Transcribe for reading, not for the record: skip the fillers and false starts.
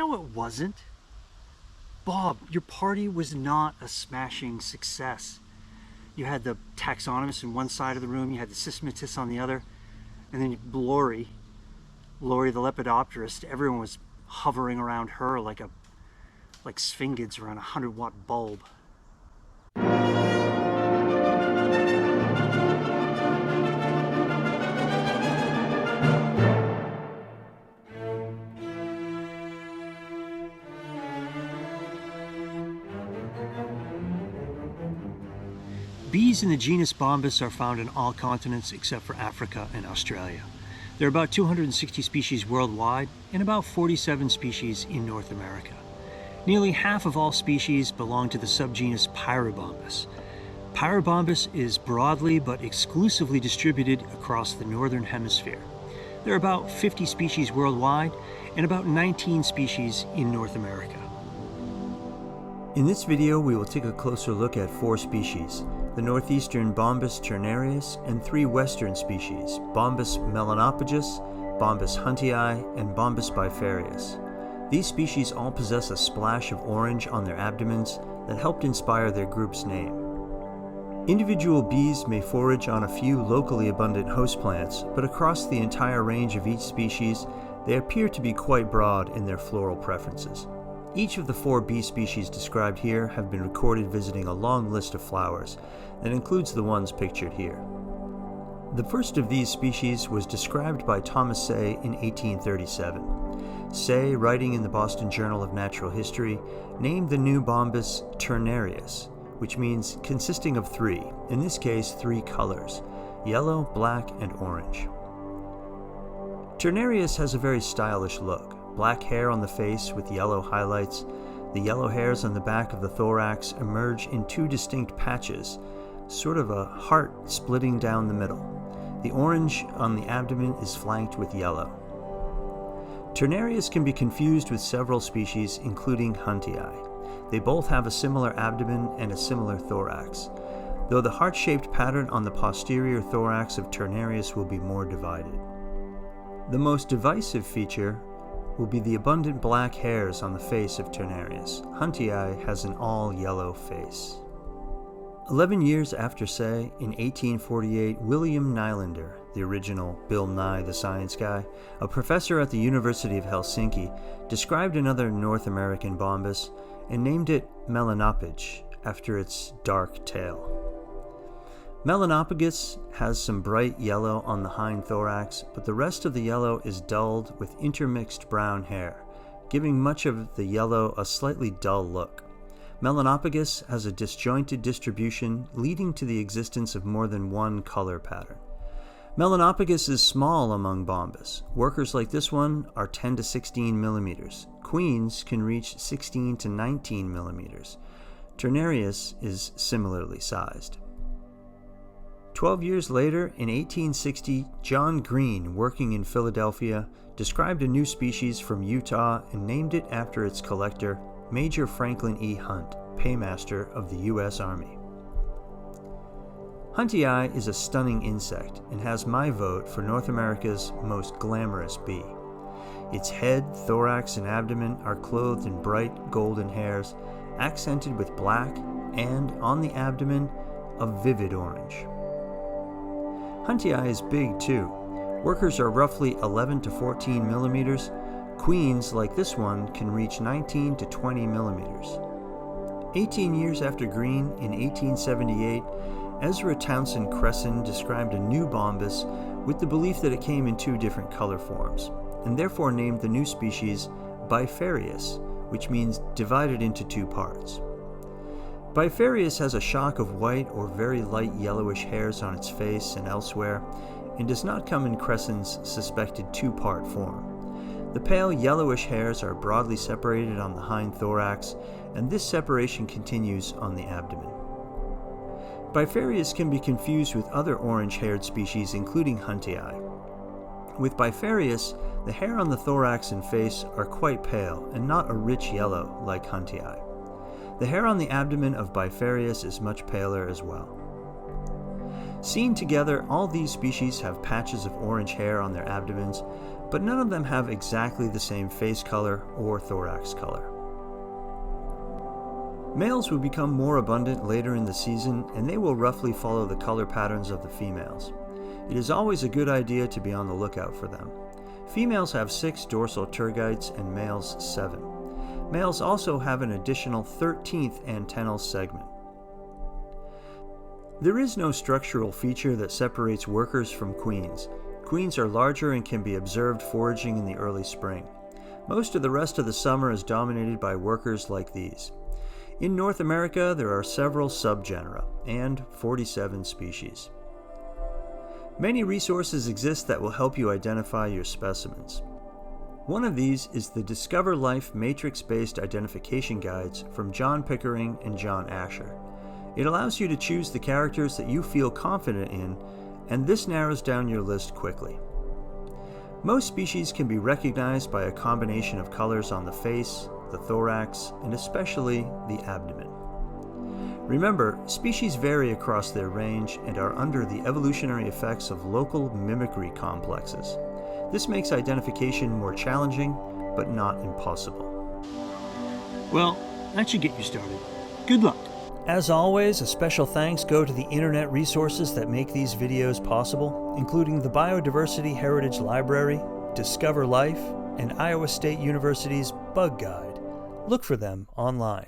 No, it wasn't. Bob, your party was not a smashing success. You had the taxonomists in one side of the room, you had the systematists on the other, and then Lori the lepidopterist, everyone was hovering around her like sphingids around a 100-watt bulb. Bees in the genus Bombus are found in all continents except for Africa and Australia. There are about 260 species worldwide and about 47 species in North America. Nearly half of all species belong to the subgenus Pyrobombus. Pyrobombus is broadly but exclusively distributed across the northern hemisphere. There are about 50 species worldwide and about 19 species in North America. In this video, we will take a closer look at 4 species: the northeastern Bombus ternarius and 3 western species, Bombus melanopygus, Bombus huntii, and Bombus bifarius. These species all possess a splash of orange on their abdomens that helped inspire their group's name. Individual bees may forage on a few locally abundant host plants, but across the entire range of each species, they appear to be quite broad in their floral preferences. Each of the 4 bee species described here have been recorded visiting a long list of flowers that includes the ones pictured here. The first of these species was described by Thomas Say in 1837. Say, writing in the Boston Journal of Natural History, named the new Bombus ternarius, which means consisting of 3, in this case 3 colors: yellow, black, and orange. Ternarius has a very stylish look. Black hair on the face with yellow highlights. The yellow hairs on the back of the thorax emerge in 2 distinct patches, sort of a heart splitting down the middle. The orange on the abdomen is flanked with yellow. Ternarius can be confused with several species, including huntii. They both have a similar abdomen and a similar thorax, though the heart-shaped pattern on the posterior thorax of Ternarius will be more divided. The most divisive feature will be the abundant black hairs on the face of Ternarius. Huntii has an all-yellow face. 11 years after Say, in 1848, William Nylander, the original Bill Nye the Science Guy, a professor at the University of Helsinki, described another North American bombus and named it melanopygus after its dark tail. Melanopygus has some bright yellow on the hind thorax, but the rest of the yellow is dulled with intermixed brown hair, giving much of the yellow a slightly dull look. Melanopygus has a disjointed distribution, leading to the existence of more than one color pattern. Melanopygus is small among bombus. Workers like this one are 10 to 16 millimeters. Queens can reach 16 to 19 millimeters. Ternarius is similarly sized. 12 years later, in 1860, John Green, working in Philadelphia, described a new species from Utah and named it after its collector, Major Franklin E. Hunt, paymaster of the U.S. Army. Huntii is a stunning insect and has my vote for North America's most glamorous bee. Its head, thorax, and abdomen are clothed in bright golden hairs, accented with black, and, on the abdomen, a vivid orange. Huntii is big too. Workers are roughly 11 to 14 millimeters. Queens, like this one, can reach 19 to 20 millimeters. 18 years after Green, in 1878, Ezra Townsend Cresson described a new bombus with the belief that it came in 2 different color forms, and therefore named the new species bifarius, which means divided into 2 parts. Bifarius has a shock of white or very light yellowish hairs on its face and elsewhere, and does not come in Cresson's suspected 2-part form. The pale yellowish hairs are broadly separated on the hind thorax, and this separation continues on the abdomen. Bifarius can be confused with other orange-haired species, including huntii. With bifarius, the hair on the thorax and face are quite pale and not a rich yellow like huntii. The hair on the abdomen of bifarius is much paler as well. Seen together, all these species have patches of orange hair on their abdomens, but none of them have exactly the same face color or thorax color. Males will become more abundant later in the season, and they will roughly follow the color patterns of the females. It is always a good idea to be on the lookout for them. Females have 6 dorsal tergites and males 7. Males also have an additional 13th antennal segment. There is no structural feature that separates workers from queens. Queens are larger and can be observed foraging in the early spring. Most of the rest of the summer is dominated by workers like these. In North America, there are several subgenera and 47 species. Many resources exist that will help you identify your specimens. One of these is the Discover Life matrix-based identification guides from John Pickering and John Asher. It allows you to choose the characters that you feel confident in, and this narrows down your list quickly. Most species can be recognized by a combination of colors on the face, the thorax, and especially the abdomen. Remember, species vary across their range and are under the evolutionary effects of local mimicry complexes. This makes identification more challenging, but not impossible. Well, that should get you started. Good luck. As always, a special thanks go to the internet resources that make these videos possible, including the Biodiversity Heritage Library, Discover Life, and Iowa State University's Bug Guide. Look for them online.